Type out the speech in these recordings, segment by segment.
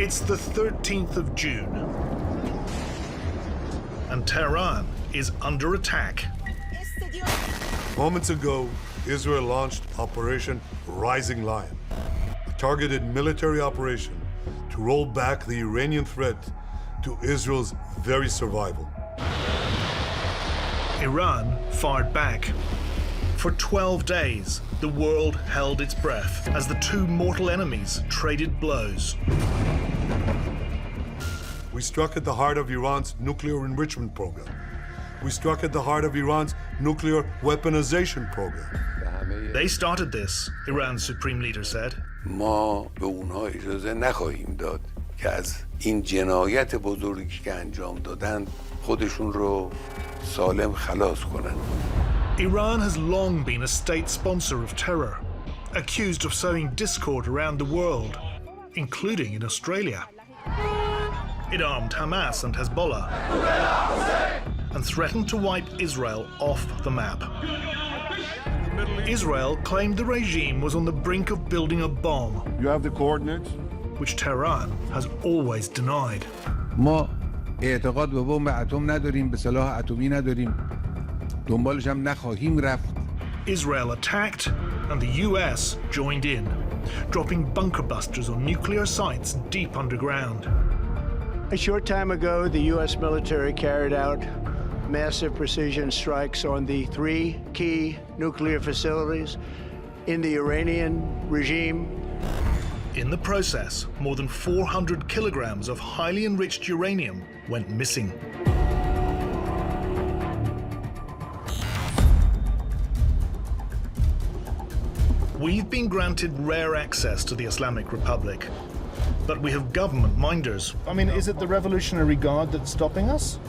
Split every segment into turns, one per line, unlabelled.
It's the 13th of June, and Tehran is under attack.
Moments ago, Israel launched Operation Rising Lion, a targeted military operation to roll back the Iranian threat to Israel's very survival.
Iran fired back. For 12 days, the world held its breath as the two mortal enemies traded blows.
We struck at the heart of Iran's nuclear enrichment program. We struck at the heart of Iran's nuclear weaponization program.
They started this, Iran's supreme leader said.
ما به اونها اجازه نخواهیم داد که از این جنایت بزرگی که انجام دادن خودشون رو سالم خلاص کنن.
Iran has long been a state sponsor of terror, accused of sowing discord around the world, including in Australia. It armed Hamas and Hezbollah and threatened to wipe Israel off the map. Israel claimed the regime was on the brink of building a bomb.
You have the coordinates?
Which Tehran has always denied.
ما اعتقاد به بمب اتم نداریم، به سلاح اتمی نداریم. دنبالش هم نخواهیم رفت.
Israel attacked and the US joined in, dropping bunker busters on nuclear sites deep underground.
A short time ago, the U.S. military carried out massive precision strikes on the 3 key nuclear facilities in the Iranian regime.
In the process, more than 400 kilograms of highly enriched uranium went missing. We've been granted rare access to the Islamic Republic, but we have government minders.
I mean, is it the Revolutionary Guard that's stopping us?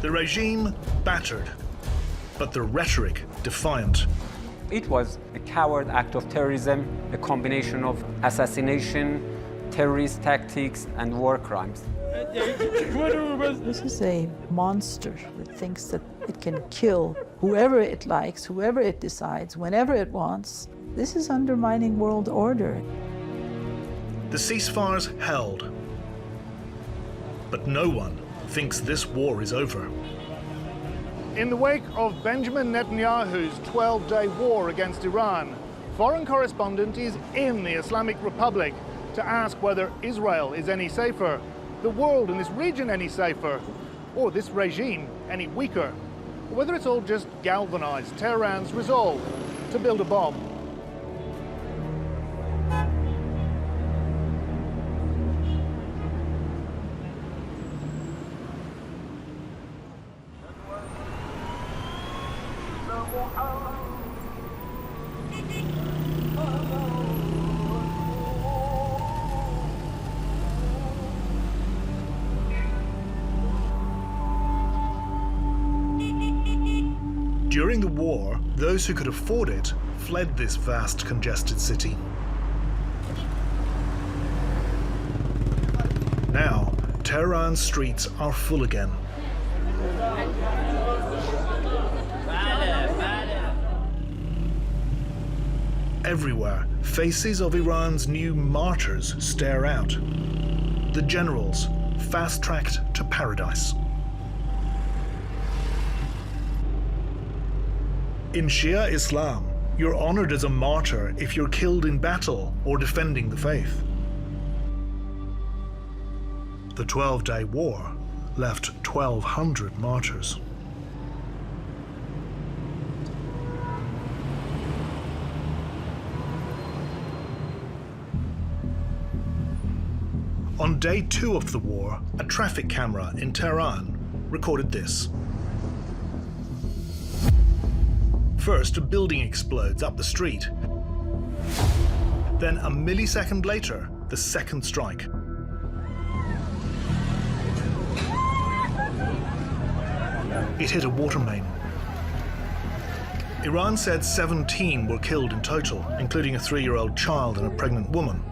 The regime battered, but the rhetoric defiant.
It was a coward act of terrorism, a combination of assassination, terrorist tactics, and war crimes.
This is a monster that thinks that it can kill whoever it likes, whoever it decides, whenever it wants. This is undermining world order.
The ceasefires held, but no one thinks this war is over.
In the wake of Benjamin Netanyahu's 12-day war against Iran, Foreign Correspondent is in the Islamic Republic to ask whether Israel is any safer, the world in this region any safer, or this regime any weaker, or whether it's all just galvanized Tehran's resolve to build a bomb.
During the war, those who could afford it fled this vast, congested city. Now, Tehran's streets are full again. Everywhere, faces of Iran's new martyrs stare out. The generals, fast-tracked to paradise. In Shia Islam, you're honored as a martyr if you're killed in battle or defending the faith. The 12-day war left 1,200 martyrs. On day 2 of the war, a traffic camera in Tehran recorded this. First, a building explodes up the street. Then, a millisecond later, the second strike. It hit a water main. Iran said 17 were killed in total, including a 3-year-old child and a pregnant woman.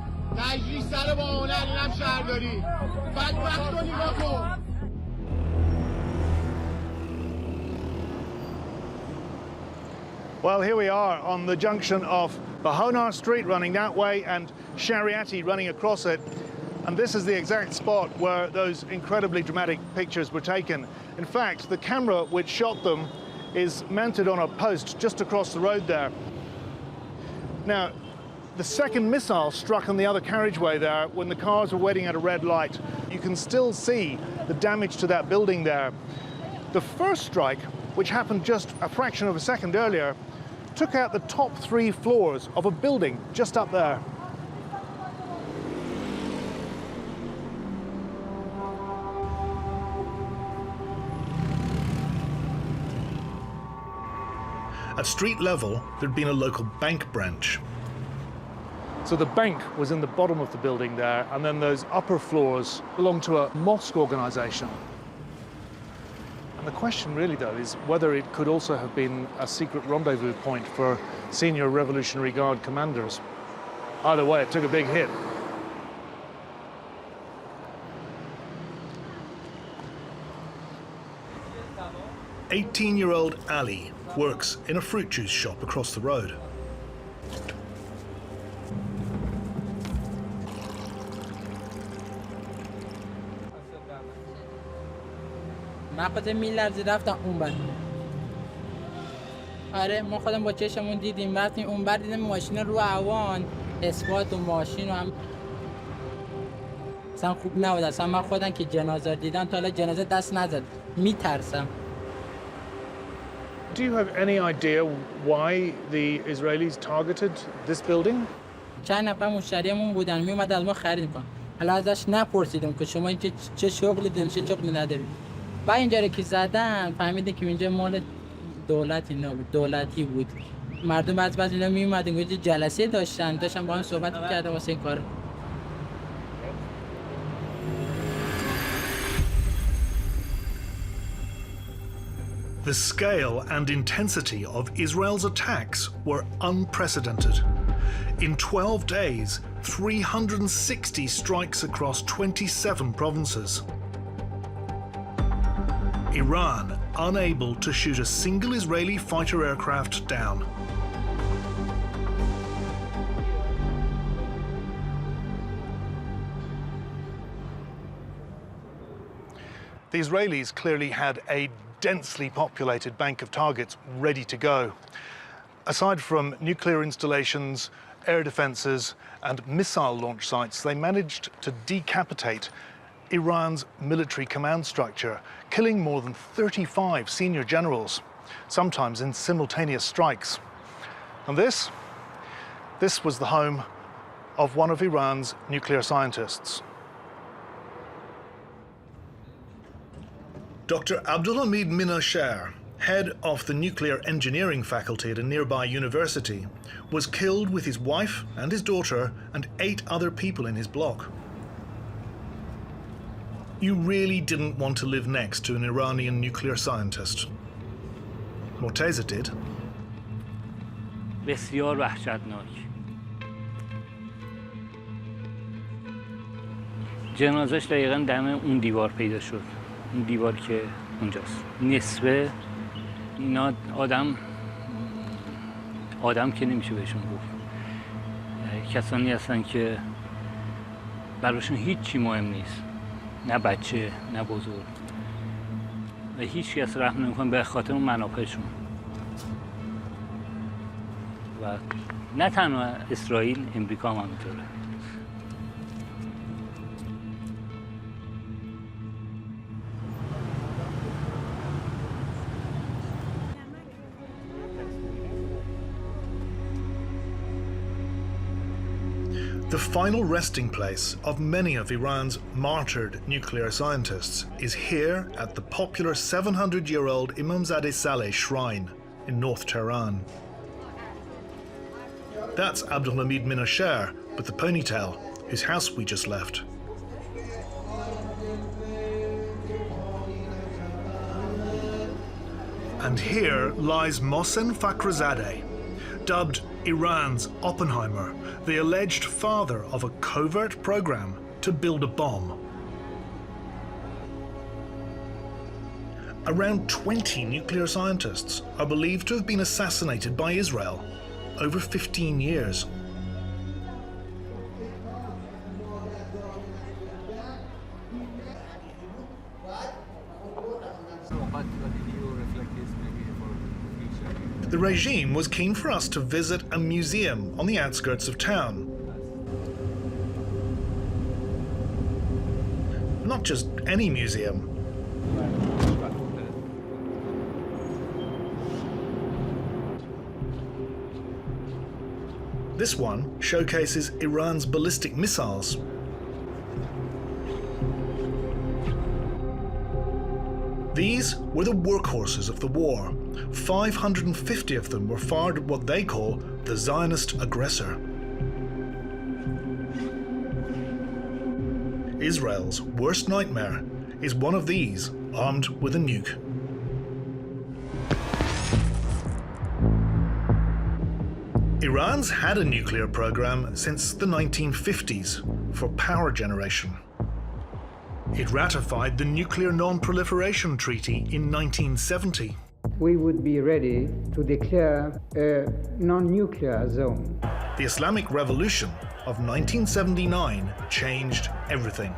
Well, here we are on the junction of Bahonar Street running that way and Shariati running across it. And this is the exact spot where those incredibly dramatic pictures were taken. In fact, the camera which shot them is mounted on a post just across the road there. Now, the second missile struck on the other carriageway there when the cars were waiting at a red light. You can still see the damage to that building there. The first strike, which happened just a fraction of a second earlier, took out the top 3 floors of a building just up there.
At street level, there'd been a local bank branch.
So the bank was in the bottom of the building there, and then those upper floors belonged to a mosque organisation. And the question really, though, is whether it could also have been a secret rendezvous point for senior Revolutionary Guard commanders. Either way, it took a big hit.
"18-year-old Ali works in a fruit juice shop across the road.
من خودم میلرزی رفتم اون بر. آره ما خودم با چشمون دیدیم رفتیم اون بر دیدیم ماشین رو هوان اثبات و ماشین و هم اصلا خوب نبود. اصلا من خودم که جنازه دیدم تا حالا جنازه دست نزد میترسم.
Do you have any idea why the Israelis targeted this building?
چند نفر مشتریمون بودن میومد از ما خرید کن. حالا ازش نپرسیدم که شما چه شغلی دارید چه شغلی ندارید. با اینجا که زدن فهمیدیم که اینجا مال دولتی بود. مردم بعضی اینا میومدن اینجا جلسه داشتن با هم صحبت می‌کردن واسه این کار.
The scale and intensity of Israel's attacks were unprecedented. In 12 days, 360 strikes across 27 provinces. Iran unable to shoot a single Israeli fighter aircraft down.
The Israelis clearly had a densely populated bank of targets ready to go. Aside from nuclear installations, air defences and missile launch sites, they managed to decapitate Iran's military command structure, killing more than 35 senior generals, sometimes in simultaneous strikes. And this was the home of one of Iran's nuclear scientists.
Dr. Abdulhamid Minasher, head of the nuclear engineering faculty at a nearby university, was killed with his wife and his daughter and 8 other people in his block. You really didn't want to live next to an Iranian nuclear scientist. Morteza did.
بسیار وحشتناک. جنازش دقیقاً دم اون دیوار پیدا شد. اون دیوار که اونجاست. نصفه اینا آدم که نمیشه بهشون گفت. کسانی هستن که براشون هیچی مهم نیست. نه بچه، نه بزرگ. و هیچ کس رحم نمی‌کنه به خاطر اون منافعشون. و نه تنها اسرائیل، امریکا هم همینطوره.
The final resting place of many of Iran's martyred nuclear scientists is here at the popular 700-year-old Imamzadeh Saleh Shrine in North Tehran. That's Abdulhamid Minasher with the ponytail, whose house we just left. And here lies Mohsen Fakhrizadeh, dubbed Iran's Oppenheimer, the alleged father of a covert program to build a bomb. Around 20 nuclear scientists are believed to have been assassinated by Israel over 15 years. The regime was keen for us to visit a museum on the outskirts of town. Not just any museum. This one showcases Iran's ballistic missiles. These were the workhorses of the war. 550 of them were fired at what they call the Zionist aggressor. Israel's worst nightmare is one of these, armed with a nuke. Iran's had a nuclear program since the 1950s for power generation. It ratified the Nuclear Non-Proliferation Treaty in 1970.
We would be ready to declare a non-nuclear zone.
The Islamic Revolution of 1979 changed everything.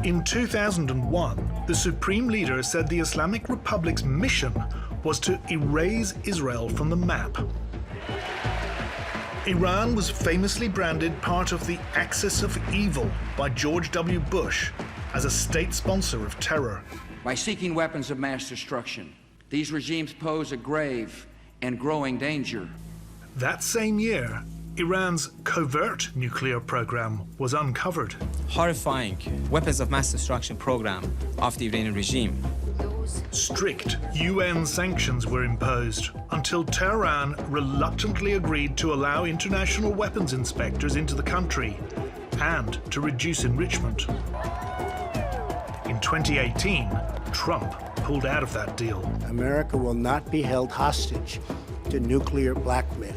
In 2001, the Supreme Leader said the Islamic Republic's mission was to erase Israel from the map. Iran was famously branded part of the axis of evil by George W. Bush as a state sponsor of terror.
By seeking weapons of mass destruction, these regimes pose a grave and growing danger.
That same year, Iran's covert nuclear program was uncovered.
Horrifying weapons of mass destruction program of the Iranian regime.
Strict UN sanctions were imposed until Tehran reluctantly agreed to allow international weapons inspectors into the country and to reduce enrichment. In 2018, Trump pulled out of that deal.
America will not be held hostage to nuclear blackmail.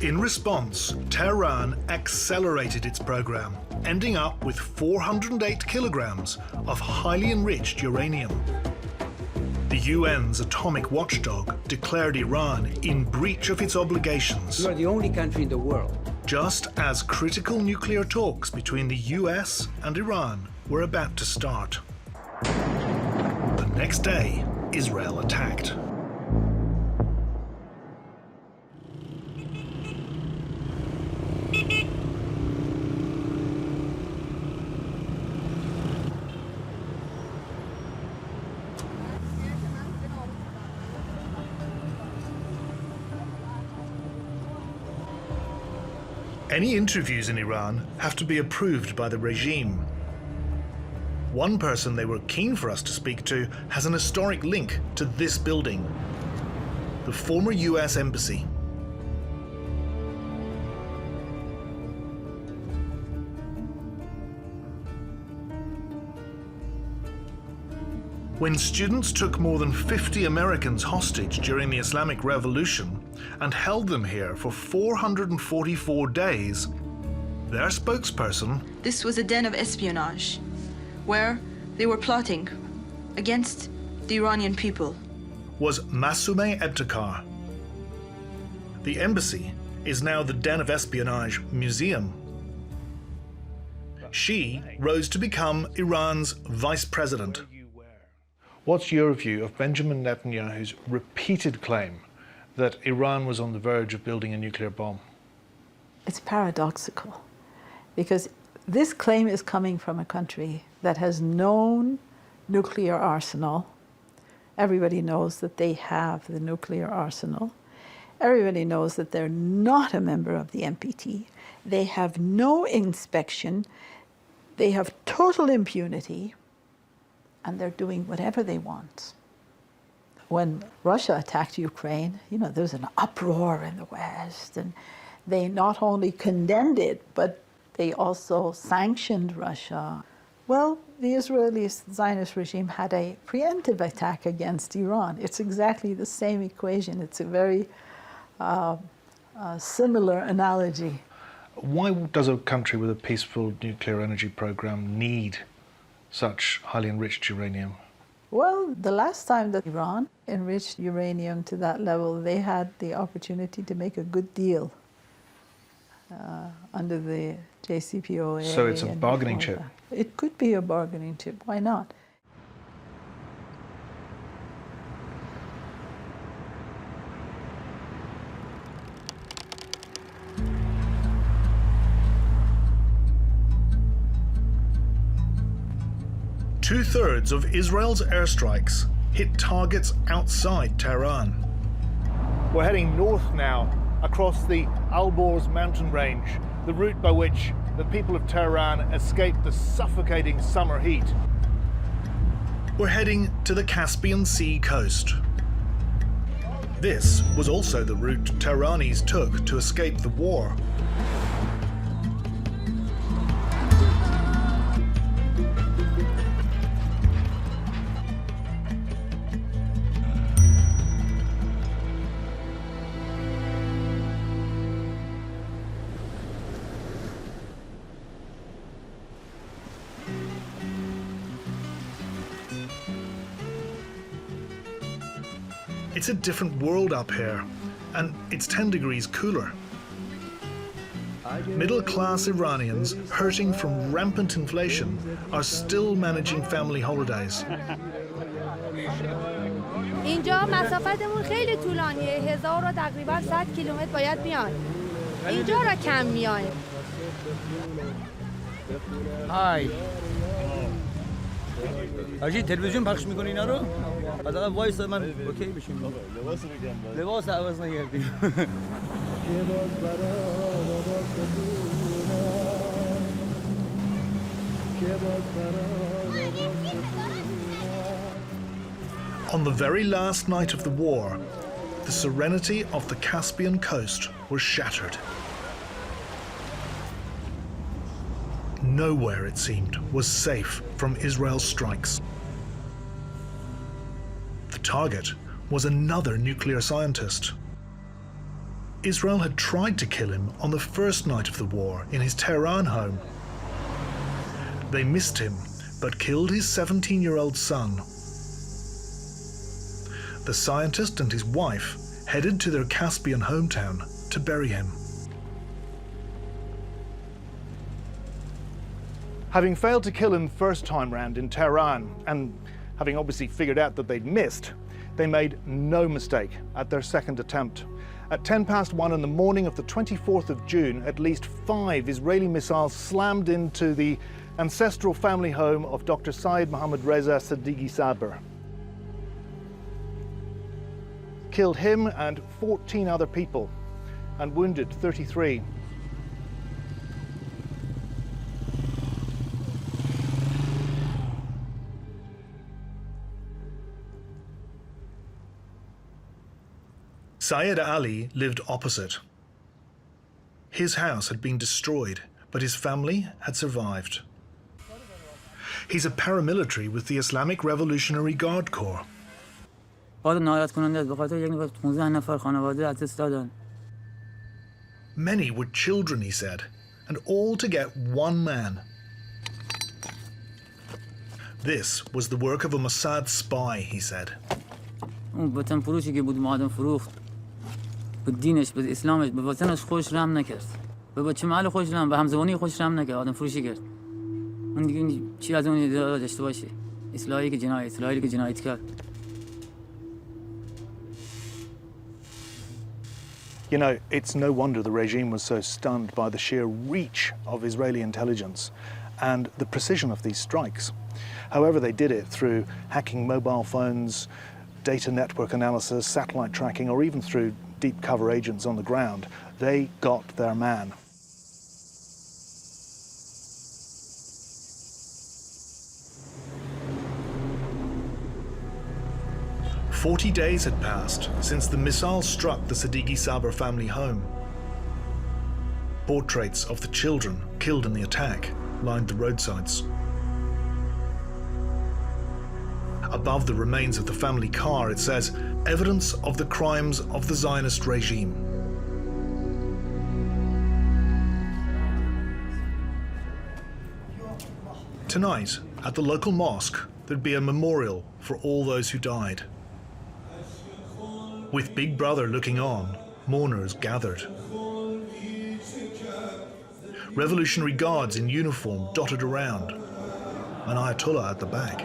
In response, Tehran accelerated its program, ending up with 408 kilograms of highly enriched uranium. The UN's atomic watchdog declared Iran in breach of its obligations.
You are the only country in the world.
Just as critical nuclear talks between the US and Iran were about to start. The next day, Israel attacked. Any interviews in Iran have to be approved by the regime. One person they were keen for us to speak to has an historic link to this building, the former US Embassy. When students took more than 50 Americans hostage during the Islamic Revolution and held them here for 444 days, their spokesperson...
This was a den of espionage, where they were plotting against the Iranian people.
...was Masumeh Ebtekar. The embassy is now the Den of Espionage Museum. She rose to become Iran's vice president. What's your view of Benjamin Netanyahu's repeated claim that Iran was on the verge of building a nuclear bomb?
It's paradoxical, because this claim is coming from a country that has known nuclear arsenal. Everybody knows that they have the nuclear arsenal. Everybody knows that they're not a member of the NPT. They have no inspection. They have total impunity. And they're doing whatever they want. When Russia attacked Ukraine, you know, there was an uproar in the West, and they not only condemned it, but they also sanctioned Russia. Well, the Israeli Zionist regime had a preemptive attack against Iran. It's exactly the same equation. It's a very similar analogy.
Why does a country with a peaceful nuclear energy program need such highly enriched uranium?
Well, the last time that Iran enriched uranium to that level, they had the opportunity to make a good deal under the JCPOA.
So it's a bargaining chip?
It could be a bargaining chip. Why not?
2/3 of Israel's airstrikes hit targets outside Tehran.
We're heading north now, across the Alborz mountain range, the route by which the people of Tehran escaped the suffocating summer heat.
We're heading to the Caspian Sea coast. This was also the route Tehranis took to escape the war. It's a different world up here, and it's 10 degrees cooler. Middle-class Iranians, hurting from rampant inflation, are still managing family holidays.
اینجا مسافتمون خیلی طولانیه. 1000 و تقریبا 100 کیلومتر باید بیان. اینجا را کم میایم.
های. آجی تلویزیون پخش میکنی اینا رو؟ حداقل وایس من اوکی بشیم. لباس عوض نکردیم.
On the very last night of the war, the serenity of the Caspian coast was shattered. Nowhere, it seemed, was safe from Israel's strikes. The target was another nuclear scientist. Israel had tried to kill him on the first night of the war in his Tehran home. They missed him, but killed his 17-year-old son. The scientist and his wife headed to their Caspian hometown to bury him.
Having failed to kill him first time round in Tehran, and having obviously figured out that they'd missed, they made no mistake at their second attempt. At 1:10 in the morning of the 24th of June, at least 5 Israeli missiles slammed into the ancestral family home of Dr. Syed Mohammad Reza Sadeghi Sabr. Killed him and 14 other people, and wounded 33.
Syed Ali lived opposite. His house had been destroyed, but his family had survived. He's a paramilitary with the Islamic Revolutionary Guard Corps. Many were children, he said, and all to get one man. This was the work of a Mossad spy, he said.
به دینش به اسلامش به وطنش خوش رحم نکرد به بچه محل خوش رحم به همزبانی خوش رحم نکرد آدم فروشی کرد اون دیگه چی از اون داشته باشه اصلاحی که جنایت کرد.
You know, it's no wonder the regime was so stunned by the sheer reach of Israeli intelligence and the precision of these strikes. However, they did it through hacking mobile phones, data network analysis, satellite tracking, or even through deep cover agents on the ground. They got their man.
"40 days had passed since the missile struck the Sadeghi Sabr family home. Portraits of the children killed in the attack lined the roadsides. Above the remains of the family car, it says, "Evidence of the crimes of the Zionist regime." Tonight, at the local mosque, there'd be a memorial for all those who died. With Big Brother looking on, mourners gathered. Revolutionary Guards in uniform dotted around, an Ayatollah at the back.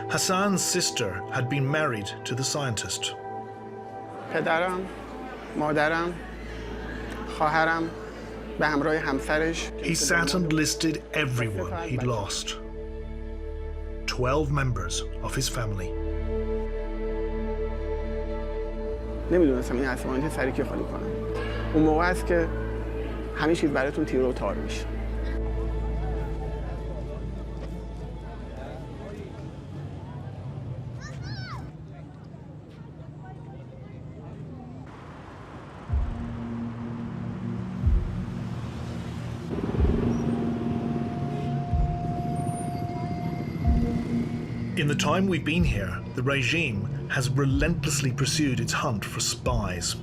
Hassan's sister had been married to the scientist.
پدرم، مادرم، خواهرم به همراه همسرش.
He sat and listed everyone he'd lost. 12 members of his family.
نمیدونستم این اسمانتی سری که خالی کنم. اون موقع است که همه چیز براتون تیر و تار میشه.
In the time we've been here, the regime has relentlessly pursued its hunt for spies.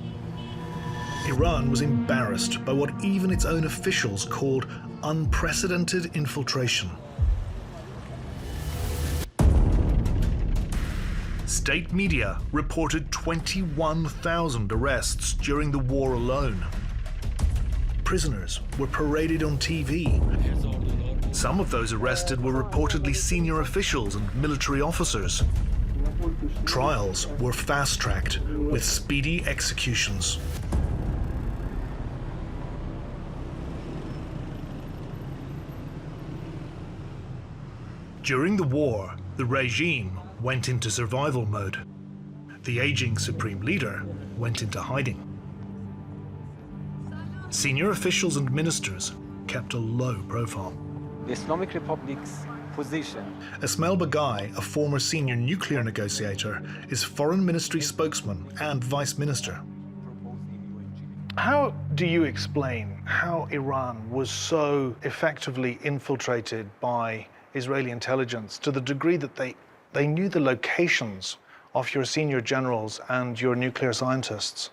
Iran was embarrassed by what even its own officials called unprecedented infiltration. State media reported 21,000 arrests during the war alone. Prisoners were paraded on TV. Some of those arrested were reportedly senior officials and military officers. Trials were fast-tracked with speedy executions. During the war, the regime went into survival mode. The aging supreme leader went into hiding. Senior officials and ministers kept a low profile.
The Islamic Republic's position.
Ismail Bagai, a former senior nuclear negotiator, is foreign ministry spokesman and vice minister.
How do you explain how Iran was so effectively infiltrated by Israeli intelligence to the degree that they knew the locations of your senior generals and your nuclear scientists?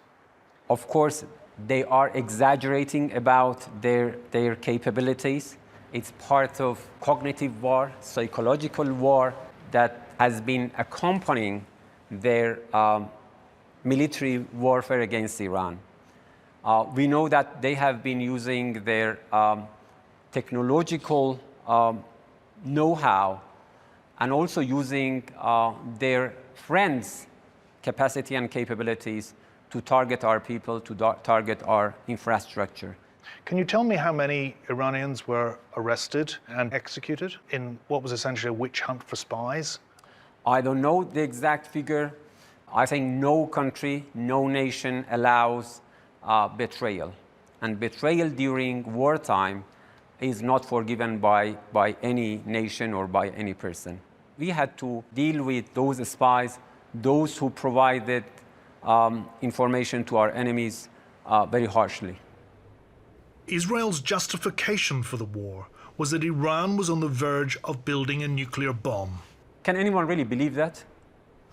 Of course, they are exaggerating about their capabilities. It's part of cognitive war, psychological war that has been accompanying their military warfare against Iran. We know that they have been using their technological know-how and also using their friends' capacity and capabilities to target our people, to target our infrastructure.
Can you tell me how many Iranians were arrested and executed in what was essentially a witch hunt for spies?
I don't know the exact figure. I think no country, no nation allows betrayal. And betrayal during wartime is not forgiven by any nation or by any person. We had to deal with those spies, those who provided information to our enemies very harshly.
Israel's justification for the war was that Iran was on the verge of building a nuclear bomb.
Can anyone really believe that?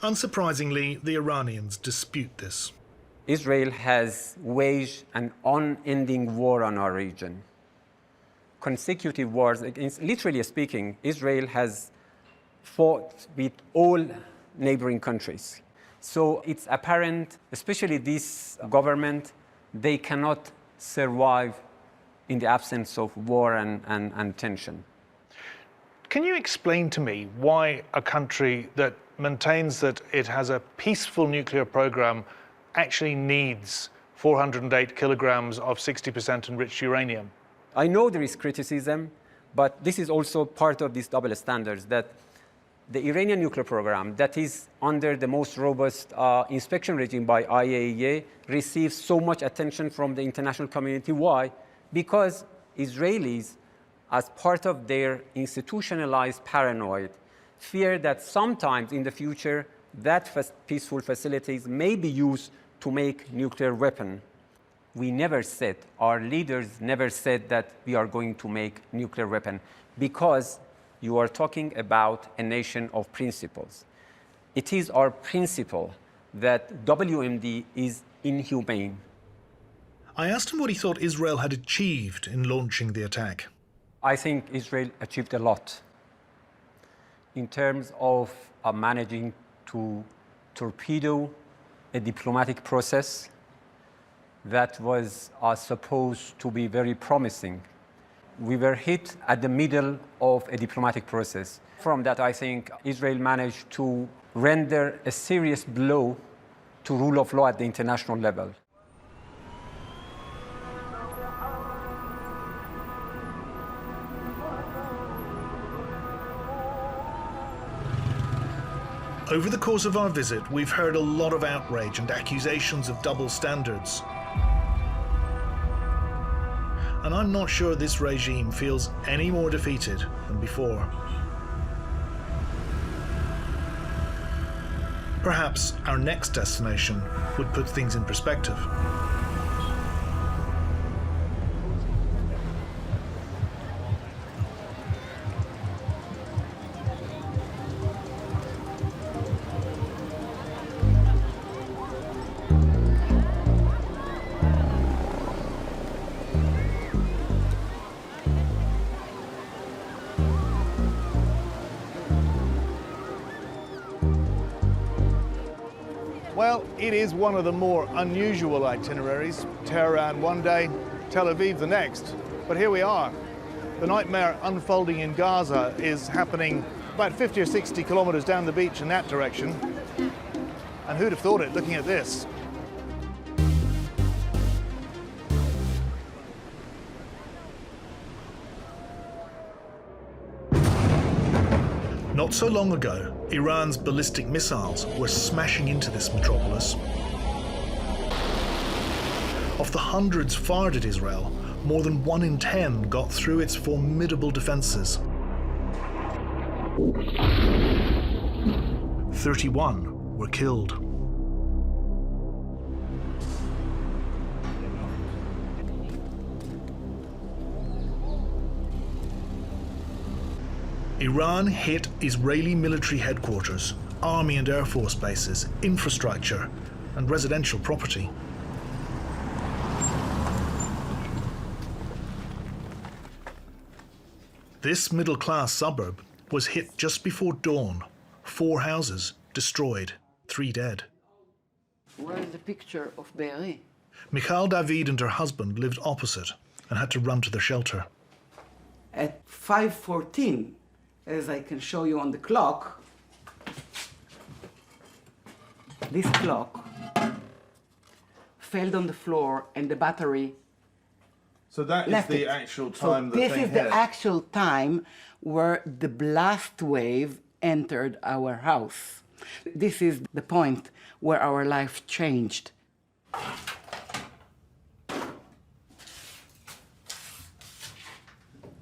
Unsurprisingly, the Iranians dispute this.
Israel has waged an unending war on our region. Consecutive wars against, literally speaking, Israel has fought with all neighboring countries. So it's apparent, especially this government, they cannot survive in the absence of war and tension.
Can you explain to me why a country that maintains that it has a peaceful nuclear program actually needs 408 kilograms of 60% enriched uranium?
I know there is criticism, but this is also part of these double standards, that the Iranian nuclear program that is under the most robust inspection regime by IAEA receives so much attention from the international community. Why? Because Israelis, as part of their institutionalized paranoia, fear that sometimes in the future that peaceful facilities may be used to make nuclear weapon. We never said, our leaders never said that we are going to make nuclear weapon, because you are talking about a nation of principles. It is our principle that WMD is inhumane.
I asked him what he thought Israel had achieved in launching the attack.
I think Israel achieved a lot in terms of managing to torpedo a diplomatic process that was supposed to be very promising. we were hit at the middle of a diplomatic process. From that, I think Israel managed to render a serious blow to rule of law at the international level.
Over the course of our visit, we've heard a lot of outrage and accusations of double standards. And I'm not sure this regime feels any more defeated than before. Perhaps our next destination would put things in perspective.
Well, it is one of the more unusual itineraries. Tehran one day, Tel Aviv the next. But here we are. The nightmare unfolding in Gaza is happening about 50 or 60 kilometers down the beach in that direction. And who'd have thought it, looking at this?
Not so long ago, Iran's ballistic missiles were smashing into this metropolis. Of the hundreds fired at Israel, more than 1 in 10 got through its formidable defenses. 31 were killed. Iran hit Israeli military headquarters, army and air force bases, infrastructure, and residential property. This middle-class suburb was hit just before dawn. 4 houses destroyed, 3 dead.
Where is the picture of Be'eri?
Michal David and her husband lived opposite and had to run to their shelter.
At 5:14, as I can show you on the clock, this clock fell on the floor and the battery.
So that is the actual time
this is the actual time where the blast wave entered our house. This is the point where our life changed.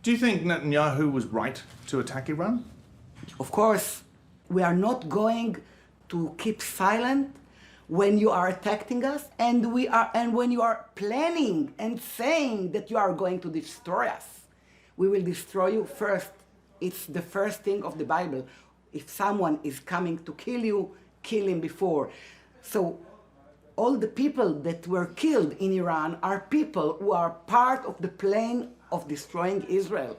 Do you think Netanyahu was right to attack Iran?
Of course, we are not going to keep silent when you are attacking us, and when you are planning and saying that you are going to destroy us. We will destroy you first. It's the first thing of the Bible. If someone is coming to kill you, kill him before. So all the people that were killed in Iran are people who are part of the plan of destroying Israel.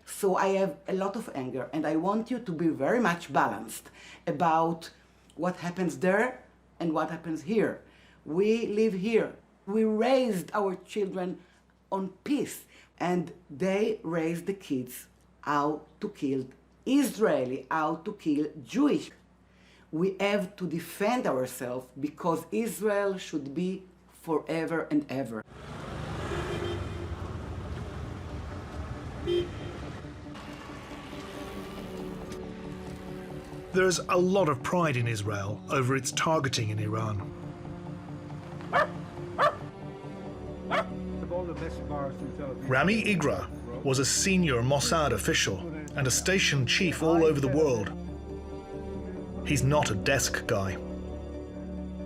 So I have a lot of anger, and I want you to be very much balanced about what happens there and what happens here. We live here. We raised our children on peace, and they raised the kids how to kill Israeli, how to kill Jewish. We have to defend ourselves because Israel should be forever and ever.
There's a lot of pride in Israel over its targeting in Iran. Rami Igra was a senior Mossad official and a station chief all over the world. He's not a desk guy.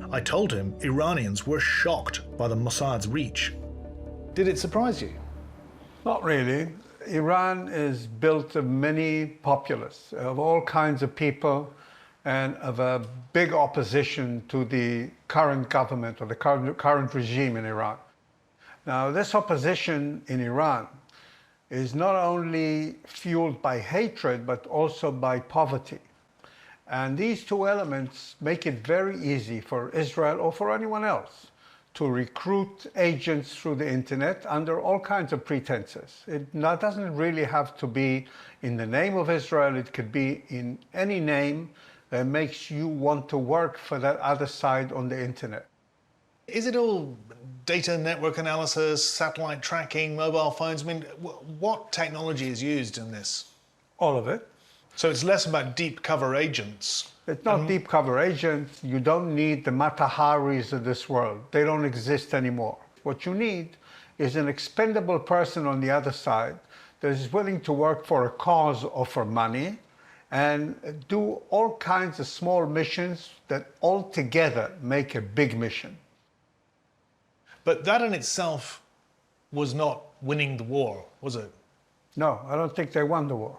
I told him Iranians were shocked by the Mossad's reach.
Did it surprise you?
Not really. Iran is built of many populace, of all kinds of people, and of a big opposition to the current government or the current regime in Iran. Now, this opposition in Iran is not only fueled by hatred, but also by poverty. And these two elements make it very easy for Israel or for anyone else to recruit agents through the internet under all kinds of pretenses. It doesn't really have to be in the name of Israel. It could be in any name that makes you want to work for that other side on the internet.
Is it all data network analysis, satellite tracking, mobile phones? I mean, what technology is used in this?
All of it.
So it's less about deep cover agents.
It's not deep cover agents. You don't need the Mataharis of this world. They don't exist anymore. What you need is an expendable person on the other side that is willing to work for a cause or for money and do all kinds of small missions that all together make a big mission.
But that in itself was not winning the war, was it?
No, I don't think they won the war.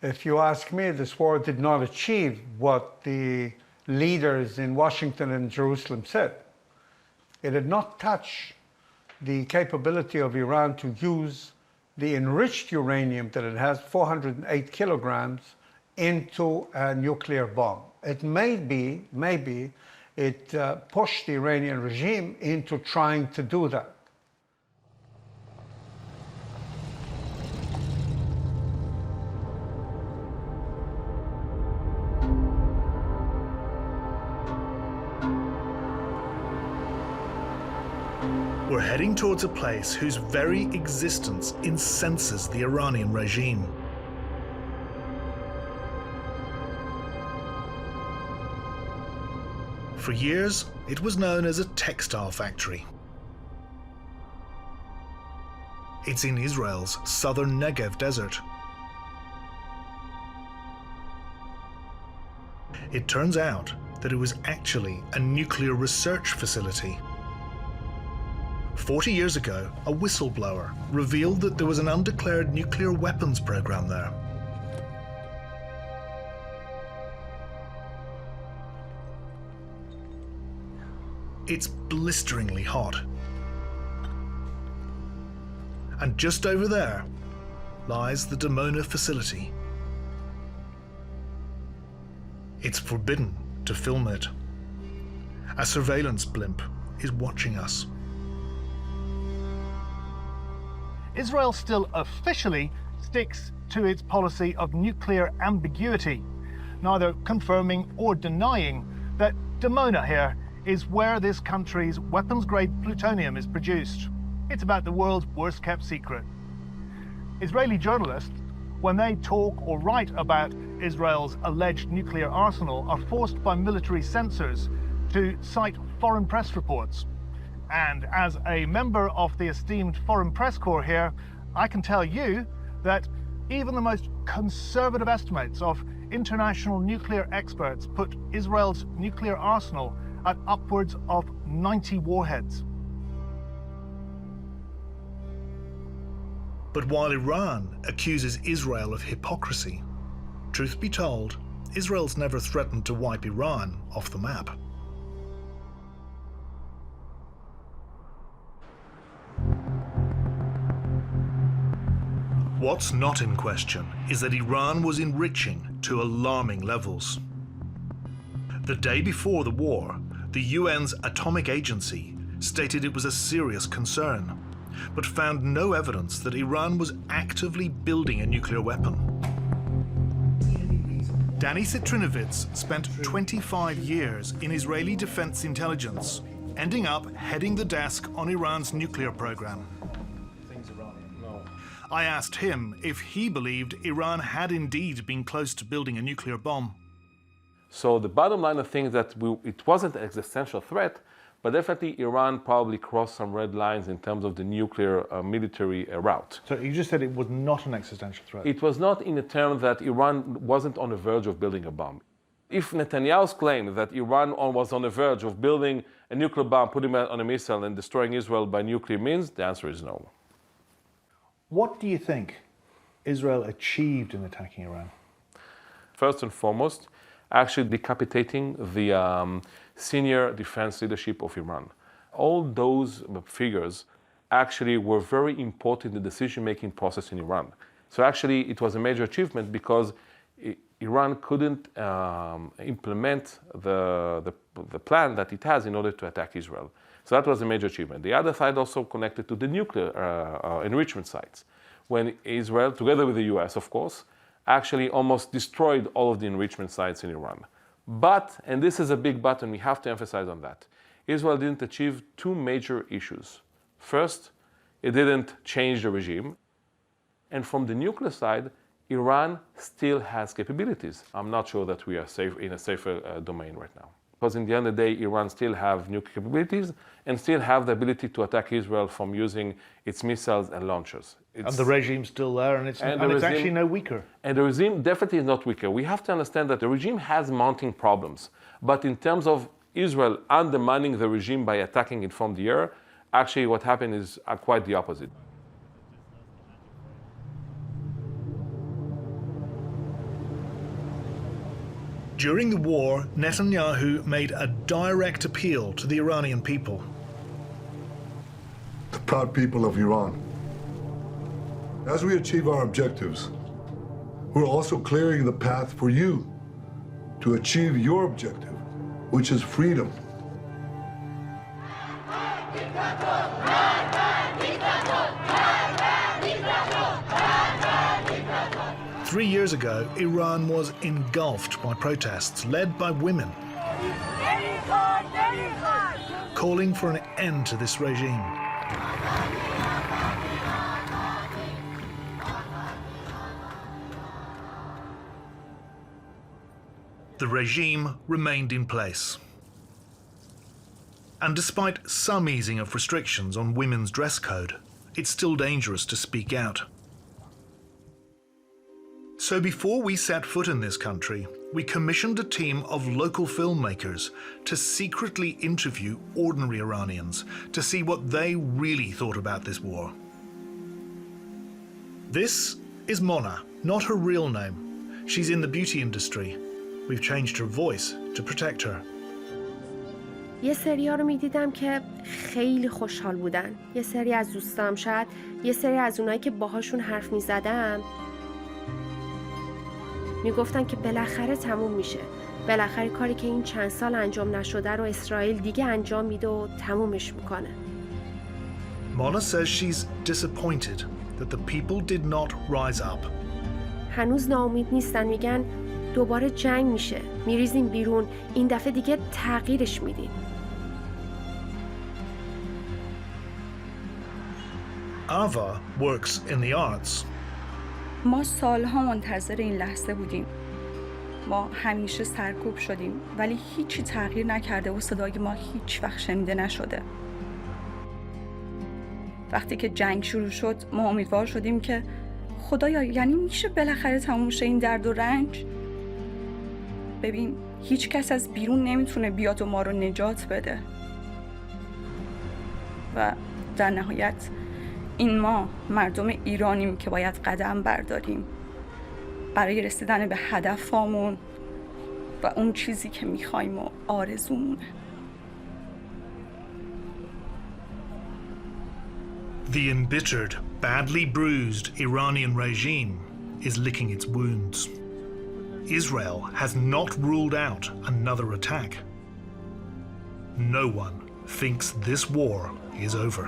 If you ask me, this war did not achieve what the leaders in Washington and Jerusalem said. It did not touch the capability of Iran to use the enriched uranium that it has, 408 kilograms, into a nuclear bomb. It maybe it pushed the Iranian regime into trying to do that.
We're heading towards a place whose very existence incenses the Iranian regime. For years, it was known as a textile factory. It's in Israel's southern Negev desert. It turns out that it was actually a nuclear research facility. 40 years ago, a whistleblower revealed that there was an undeclared nuclear weapons program there. It's blisteringly hot. And just over there lies the Dimona facility. It's forbidden to film it. A surveillance blimp is watching us.
Israel still officially sticks to its policy of nuclear ambiguity, neither confirming or denying that Dimona here is where this country's weapons-grade plutonium is produced. It's about the world's worst-kept secret. Israeli journalists, when they talk or write about Israel's alleged nuclear arsenal, are forced by military censors to cite foreign press reports. And as a member of the esteemed Foreign Press Corps here, I can tell you that even the most conservative estimates of international nuclear experts put Israel's nuclear arsenal at upwards of 90 warheads.
But while Iran accuses Israel of hypocrisy, truth be told, Israel's never threatened to wipe Iran off the map. What's not in question is that Iran was enriching to alarming levels. The day before the war, the UN's Atomic Agency stated it was a serious concern, but found no evidence that Iran was actively building a nuclear weapon. Danny Citrinovitz spent 25 years in Israeli defense intelligence, ending up heading the desk on Iran's nuclear program. I asked him if he believed Iran had indeed been close to building a nuclear bomb.
So the bottom line of things is that it wasn't an existential threat, but definitely Iran probably crossed some red lines in terms of the nuclear military route.
So you just said it was not an existential threat.
It was not in the term that Iran wasn't on the verge of building a bomb. If Netanyahu's claim that Iran was on the verge of building a nuclear bomb, putting it on a missile and destroying Israel by nuclear means, the answer is no.
What do you think Israel achieved in attacking Iran?
First and foremost, actually decapitating the senior defense leadership of Iran. All those figures actually were very important in the decision-making process in Iran. So actually it was a major achievement because Iran couldn't implement the plan that it has in order to attack Israel. So that was a major achievement. The other side also connected to the nuclear enrichment sites, when Israel, together with the US, of course, actually almost destroyed all of the enrichment sites in Iran. But, and this is a big but, and we have to emphasize on that, Israel didn't achieve two major issues. First, it didn't change the regime. And from the nuclear side, Iran still has capabilities. I'm not sure that we are safe in a safer domain right now. Because in the end of the day, Iran still have nuclear capabilities and still have the ability to attack Israel from using its missiles and launchers.
And the regime's still there, and it's actually no weaker.
And the regime definitely is not weaker. We have to understand that the regime has mounting problems. But in terms of Israel undermining the regime by attacking it from the air, actually what happened is quite the opposite.
During the war, Netanyahu made a direct appeal to the Iranian people.
The proud people of Iran. As we achieve our objectives, we're also clearing the path for you to achieve your objective, which is freedom.
Three years ago, Iran was engulfed by protests led by women, calling for an end to this regime. The regime remained in place. And despite some easing of restrictions on women's dress code, it's still dangerous to speak out. So before we set foot in this country, we commissioned a team of local filmmakers to secretly interview ordinary Iranians to see what they really thought about this war. This is Mona, not her real name. She's in the beauty industry. We've changed her voice to protect her.
یه سری‌ها رو می‌دیدم که خیلی خوشحال بودن. یه سری از دوستام، شاید یه سری از اونایی که باهاشون حرف می‌زدم میگفتن که بالاخره تموم میشه. بالاخره کاری که این چند سال انجام نشده رو اسرائیل دیگه انجام میده و تمومش میکنه.
Mona says she's disappointed that the people did not rise up.
هنوز ناامید نیستن، میگن دوباره جنگ میشه. میریزیم بیرون، این دفعه دیگه تغییرش میدیم.
Ava works in the arts.
ما سالها منتظر این لحظه بودیم. ما همیشه سرکوب شدیم ولی هیچی تغییر نکرده و صدای ما هیچ وقت شنیده نشده. وقتی که جنگ شروع شد ما امیدوار شدیم که خدایا یعنی میشه بالاخره تموم شه این درد و رنج؟ ببین هیچ کس از بیرون نمیتونه بیاد و ما رو نجات بده. و در نهایت این ما مردم ایرانیم که باید قدم برداریم برای رسیدن به هدفمون و اون چیزی که میخوایم و آرزومونه.
The embittered, badly bruised Iranian regime is licking its wounds. Israel has not ruled out another attack. No one thinks this war is over.